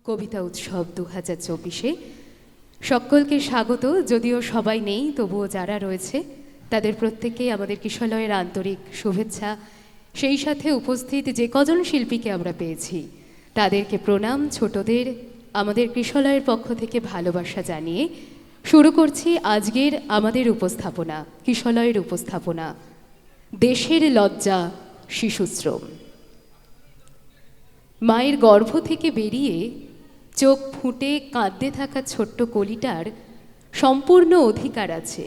কবিতা উৎসব 2024-এ সকলকে স্বাগত। যদিও সবাই নেই, তবুও যারা রয়েছে তাদের প্রত্যেককেই আমাদের কিশলয়ের আন্তরিক শুভেচ্ছা। সেই সাথে উপস্থিত যে কজন শিল্পীকে আমরা পেয়েছি তাদেরকে প্রণাম, ছোটদের আমাদের কিশলয়ের পক্ষ থেকে ভালোবাসা জানিয়ে শুরু করছি আজকের আমাদের উপস্থাপনা, কিশলয়ের উপস্থাপনা, দেশের লজ্জা শিশুশ্রম। মায়ের গর্ভ থেকে বেরিয়ে চোখ ফুটে কাঁদতে থাকা ছোট্ট কলিটার সম্পূর্ণ অধিকার আছে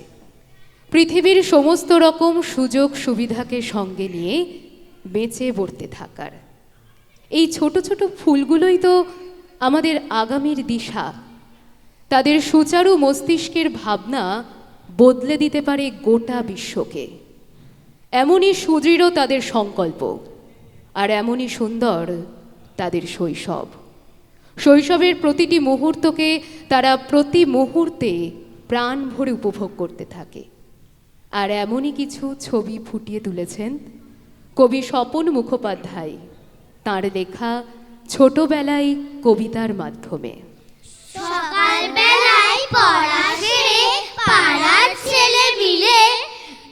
পৃথিবীর সমস্ত রকম সুযোগ সুবিধাকে সঙ্গে নিয়ে বেঁচে বর্তে থাকার। এই ছোট ছোট ফুলগুলোই তো আমাদের আগামীর দিশা। তাদের সুচারু মস্তিষ্কের ভাবনা বদলে দিতে পারে গোটা বিশ্বকে। এমনই সুদৃঢ় তাদের সংকল্প, আর এমনই সুন্দর তাদের শৈশব। শৈশবের প্রতিটি মুহূর্তকে তারা প্রতি মুহূর্তে প্রাণ ভরে উপভোগ করতে থাকে। আর এমনই কিছু ছবি ফুটিয়ে তুলেছেন কবি স্বপন মুখোপাধ্যায় তাঁর লেখা ছোটবেলায় কবিতার মাধ্যমে। সকালবেলায় পড়া সেরে পাড়ার ছেলে মিলে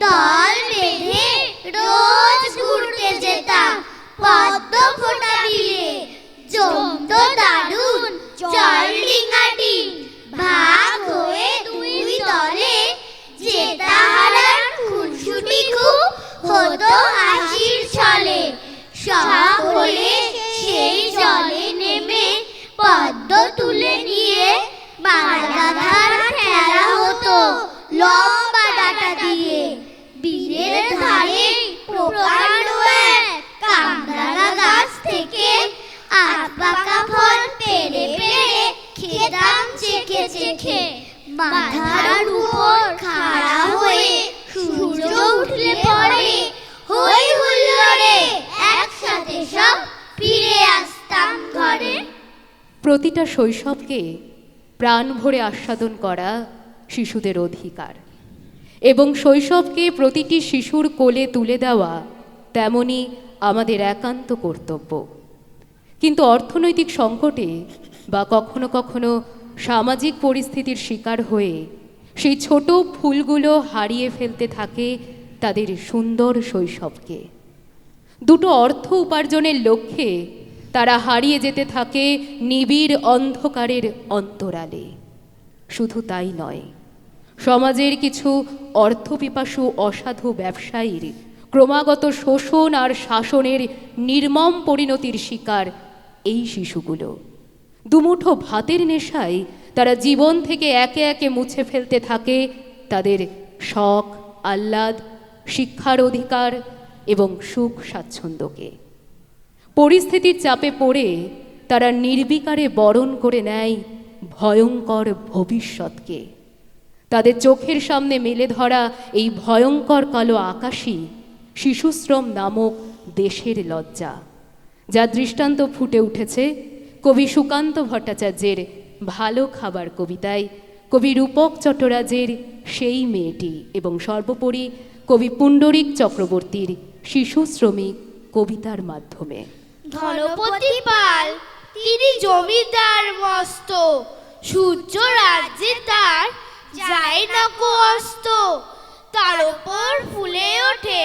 দল বেঁধে রোজ ঘুরতে যেতাম পদ্ম ফোটা বিলে। জমতো দারুণ জলডিঙাটি, ভাগ হয়ে দুই দলে জেতা হারার খুনসুটি খুব হতো হাসির ছলে। সকলে সেই জলে নেমে পদ্ম তুলে নিয়ে বাঁধাধার খেলা হতো লম্বা ডাটা দিয়ে। বীরের ধারে প্রকাণ্ড এক কামরাঙা গাছ থেকে আট পাকা ফল পেড়ে পেড়ে খেতাম চেখে চেখে। বাঁধার উপর খাড়া হয়ে সূর্য উঠলে পরে হই হুল্লোড়ে একসাথে সব ফিরে আসতাম ঘরে। প্রতিটা শৈশবকে প্রাণ ভরে আস্বাদন করা শিশুদের অধিকার, এবং শৈশবকে প্রতিটি শিশুর কোলে তুলে দেওয়া তেমনি আমাদের একান্ত কর্তব্য। কিন্তু অর্থনৈতিক সংকটে বা কখনো কখনো সামাজিক পরিস্থিতির শিকার হয়ে সেই ছোট ফুলগুলো হারিয়ে ফেলতে থাকে তাদের সুন্দর শৈশবকে। দুটো অর্থ উপার্জনের লক্ষ্যে তারা হারিয়ে যেতে থাকে নিবিড় অন্ধকারের অন্তরালে। শুধু তাই নয়, সমাজের কিছু অর্থপিপাসু অসাধু ব্যবসায়ীর ক্রমাগত শোষণ আর শাসনের নির্মম পরিণতির শিকার এই শিশুগুলো। দুমুঠো ভাতের নেশায় তারা জীবন থেকে একে একে মুছে ফেলতে থাকে তাদের শখ, আহ্লাদ, শিক্ষার অধিকার এবং সুখ স্বাচ্ছন্দ্যকে। পরিস্থিতির চাপে পড়ে তারা নির্বিকারে বরণ করে নেয় ভয়ঙ্কর ভবিষ্যৎকে। তাদের চোখের সামনে মেলে ধরা এই ভয়ঙ্কর কালো আকাশই শিশুশ্রম নামক দেশের লজ্জা, যা দৃষ্টান্ত ফুটে উঠেছে কবি সুকান্ত ভট্টাচার্যের ভালো খাবার কবিতায়, কবি রূপক চট্টরাজের সেই মেয়েটি, এবং সর্বোপরি কবি পুণ্ডরিক চক্রবর্তীর শিশু শ্রমিক কবিতার মাধ্যমে। ধনপতি পাল তিনি জমিদার মস্ত, সূর্য রাজ্যে তার যায় না কো অস্ত। তার ওপর ফুলে ওঠে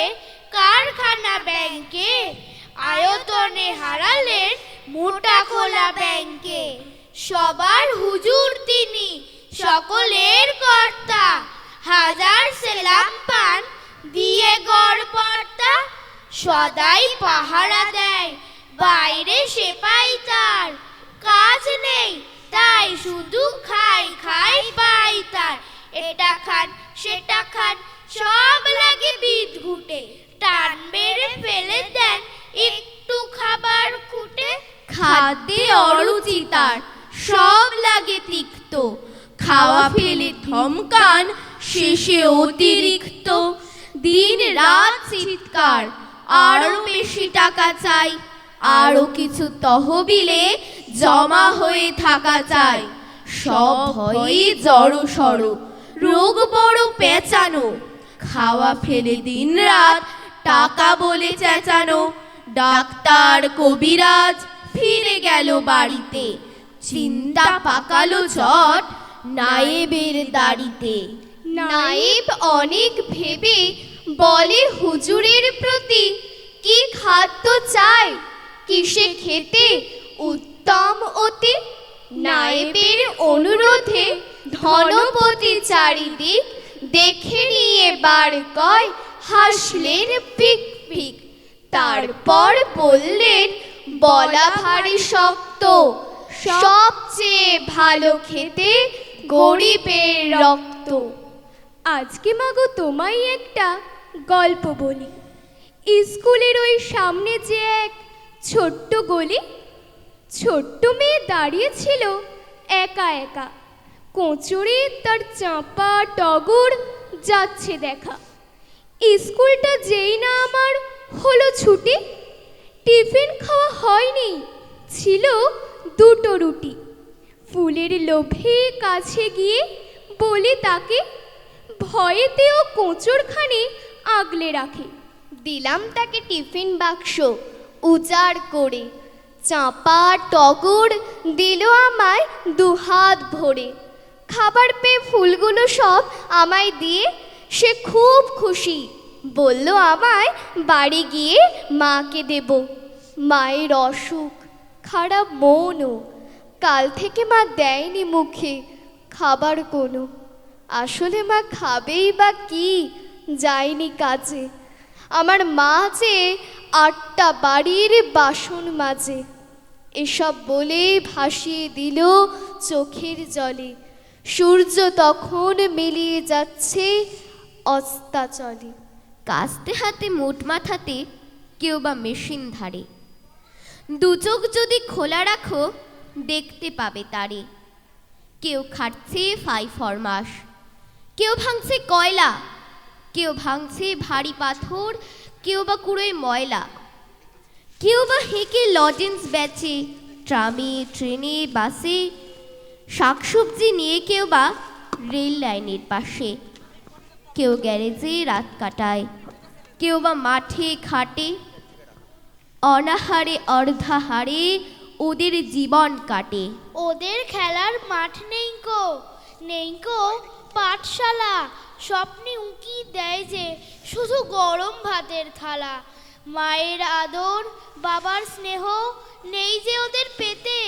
কারখানা ব্যাংকে, আয়তনে হারালেন মোটা খোলা ব্যাংকে। সবার হুজুর তিনি, সকলের কর্তা, হাজার সেলাম পান দিয়ে গড়পড়তা। সদাই পাহারা দেয় বাইরে সেপাই তার, কাজ নেই তাই শুধু খাই খাই পাই তার। এটা খান সেটা খান সব লাগে বিদ ঘুটে, টান মেরে ফেলে দেন একটু খাবার খুঁটে। খাদ্যে অরুচি তার, সব লাগে তিক্ত, খাওয়া ফেলে থমকান শেষে অতিরিক্ত। দিন রাত চিৎকার, আরো বেশি টাকা চাই, আরো কিছু তহবিলে জমা হয়ে থাকা চাই। সব ভয়ে জড়ো সড়ো, রোগ বড় পেঁচানো, খাওয়া ফেলে দিন রাত টাকা বলে চেঁচানো। ডাক্তার কবিরাজ ফিরে গেল বাড়িতে, চিন্তা পাকালো চট নায়েবের দাড়িতে। নায়েব অনেক ভেবে বলে হুজুরের প্রতি, কি খাদ্য চাই, কিসে খেতে উত্তম অতি। নায়েবের অনুরোধে ধনপতি চারিদিক দেখে নিয়ে বার কয়, হাসলেন পিক পিক। তারপর বললেন, বলা ভারী শক্ত, সবচেয়ে ভালো খেতে গরিবের রক্ত। আজকে মাগো তোমায় একটা গল্প বলি। স্কুলের ওই সামনে যে এক ছোট্ট গলি, ছোট্ট মেয়ে দাঁড়িয়েছিল একা একা। কোঁচড়ে তার চাঁপা টগর যাচ্ছে দেখা। স্কুলটা যেই না আমার হলো ছুটি, টিফিন খাওয়া হয়নি, ছিল দুটো রুটি। ফুলের লোভে কাছে গিয়ে বলি তাকে, ভয়েতেও কোঁচড়খানি আগলে রাখে। দিলাম তাকে টিফিন বাক্স উজাড় করে, চাঁপা টগর দিল আমায় দুহাত ভরে। খাবার পেয়ে ফুলগুলো সব আমায় দিয়ে সে খুব খুশি, বলল আমায় বাড়ি গিয়ে মাকে দেব। মায়ের অসুখ, খারাপ মনও, কাল থেকে মা দেয়নি মুখে খাবার কোনো। আসলে মা খাবেই বা কি, যায়নি কাজে। আমার মা যে 8টা বাড়ির বাসন মাজে। এসব বলে ভাসিয়ে দিল চোখের জলে। সূর্য তখন মিলিয়ে যাচ্ছে অস্তাচলে। কাস্তে হাতে মোট মাথাতে কেউ বা মেশিন ধারে, দু চোখ যদি খোলা রাখো দেখতে পাবে তারে। কেউ খাটছে 5 মাস, কেউ ভাঙছে কয়লা, কেউ ভাঙছে ভারী পাথর, কেউ বা কুড়োয় ময়লা। কেউ বা হেঁকে লজেন্স বেচে ট্রামে ট্রেনে বাসে, শাকসবজি নিয়ে কেউ বা রেল লাইনের পাশে। কেউ গ্যারেজে রাত কাটায়, কেউ বা মাঠে খাটে। অনাহারে অর্ধাহারে ওদের জীবন কাটে। ওদের খেলার মাঠ নেইকো, নেইকো পাঠশালা। স্বপ্নে উঁকি দেয় যে শুধু গরম ভাতের থালা। মায়ের আদর, বাবার স্নেহ নেই যে ওদের পেতে।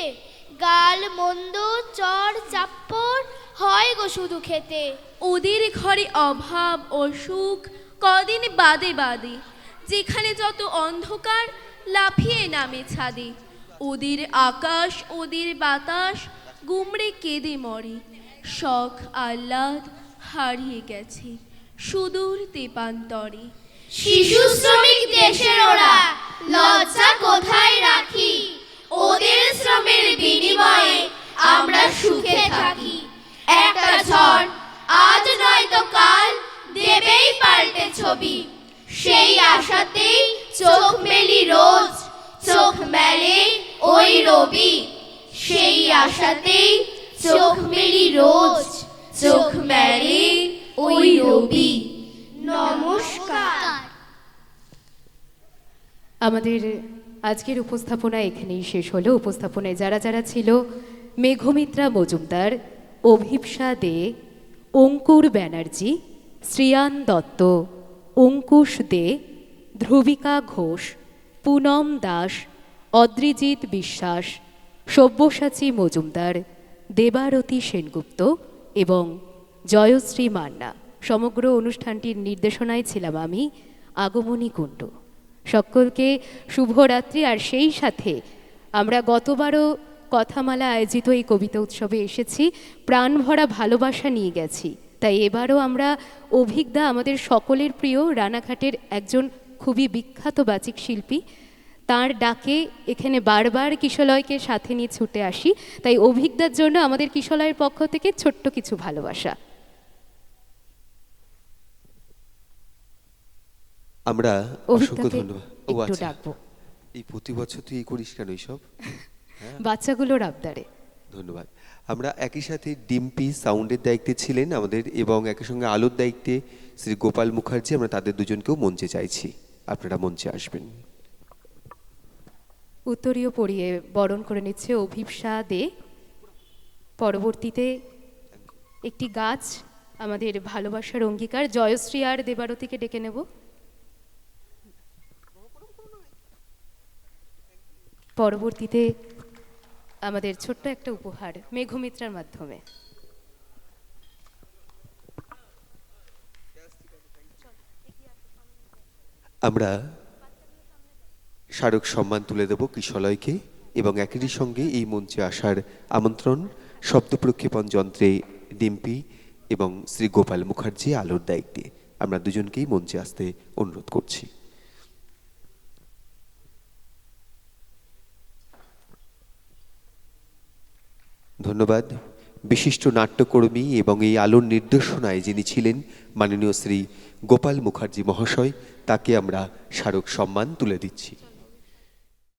গাল মন্দ, চর চাপ্পড় হয় গো শুধু খেতে। ওদের ঘরে অভাব অসুখ কদিন বাদে বাদে, যেখানে যত অন্ধকার লাফিয়ে নামে ছাদে। ওদের আকাশ ওদের বাতাস গুমড়ে কেঁদে মরে। শখ আহ্লাদ হারিয়ে গেছে সুদূর তেপান্তরে। শিশু শ্রমিক দেশের ওরা, লজ্জা কোথায় রাখি। ওদের শ্রমের বিনিময়ে আমরা সুখে থাকি। একটা ঝড় আজ নয়তো কাল দেবেই পাল্টে ছবি। সেই আশাতেই চোখ মেলি রোজ, চোখ মেলে ওই রবি। সেই আশাতেই চোখ মেলি রোজ, চোখ মেলে ওই রবি। নমস্কার। আমাদের আজকের উপস্থাপনা এখানেই শেষ হলো। উপস্থাপনায় যারা যারা ছিল, মেঘমিত্রা মজুমদার, অভিপ্সা দে, অঙ্কুর ব্যানার্জি, শ্রিয়ান দত্ত, অঙ্কুশ দে, ধ্রুবিকা ঘোষ, পুনম দাস, অদ্রিজিৎ বিশ্বাস, সব্যসাচী মজুমদার, দেবারতী সেনগুপ্ত এবং জয়শ্রী মান্না। সমগ্র অনুষ্ঠানটির নির্দেশনায় ছিলাম আমি, আগমনী কুণ্ডু। সকলকে শুভরাত্রি। আর সেই সাথে আমরা গতবারও কথামালা আয়োজিত এই কবিতা উৎসবে এসেছি, প্রাণ ভরা ভালোবাসা নিয়ে গেছি। তাই এবারও আমরা অভিজ্ঞতা, আমাদের সকলের প্রিয় রানাঘাটের একজন খুবই বিখ্যাত বাচিক শিল্পী, তার ডাকে এখানে বারবার কিশলয়কে সাথে নিয়ে ছুটে আসি। তাই অভিজ্ঞতার জন্য আমাদের কিশলয়ের পক্ষ থেকে ছোট্ট কিছু ভালোবাসা। আমরা অসংখ্য ধন্যবাদ। ও একটু আচ্ছা, ডাকবো। এই প্রতি বছর তুই এই করিস কেন এইসব? বাচ্চাগুলোর আবদারে। ধন্যবাদ। আমরা একই সাথে ডিম্পি সাউন্ডের দায়িত্বে ছিলেন আমাদের, এবং একই সঙ্গে আলোর দায়িত্বে শ্রী গোপাল মুখার্জি। আমরা তাদের দুজনকেও মঞ্চে চাইছি, আপনারা মঞ্চে আসবেন। উত্তরীয় পরিয়ে বরণ করে নিচ্ছে অভিপ্সা দে পরবর্তীতে একটি গাছ আমাদের ভালোবাসার অঙ্গীকার জয়শ্রী আর দেবারতীকে ডেকে নেব। পরবর্তীতে আমাদের ছোট্ট একটা উপহার মেঘমিত্রার মাধ্যমে। আমরা স্মারক সম্মান তুলে দেব কিশলয়কে এবং একই সঙ্গে এই মঞ্চে আসার আমন্ত্রণ শব্দ প্রক্ষেপণ যন্ত্রে ডিম্পি এবং শ্রী গোপাল মুখার্জি আলোর দায়িত্বে আমরা দুজনকেই মঞ্চে আসতে অনুরোধ করছি। ধন্যবাদ। বিশিষ্ট নাট্যকর্মী এবং এই আলোর নির্দেশনায় যিনি ছিলেন মাননীয় শ্রী গোপাল মুখার্জি মহাশয়, তাকে আমরা স্মারক সম্মান তুলে দিচ্ছি।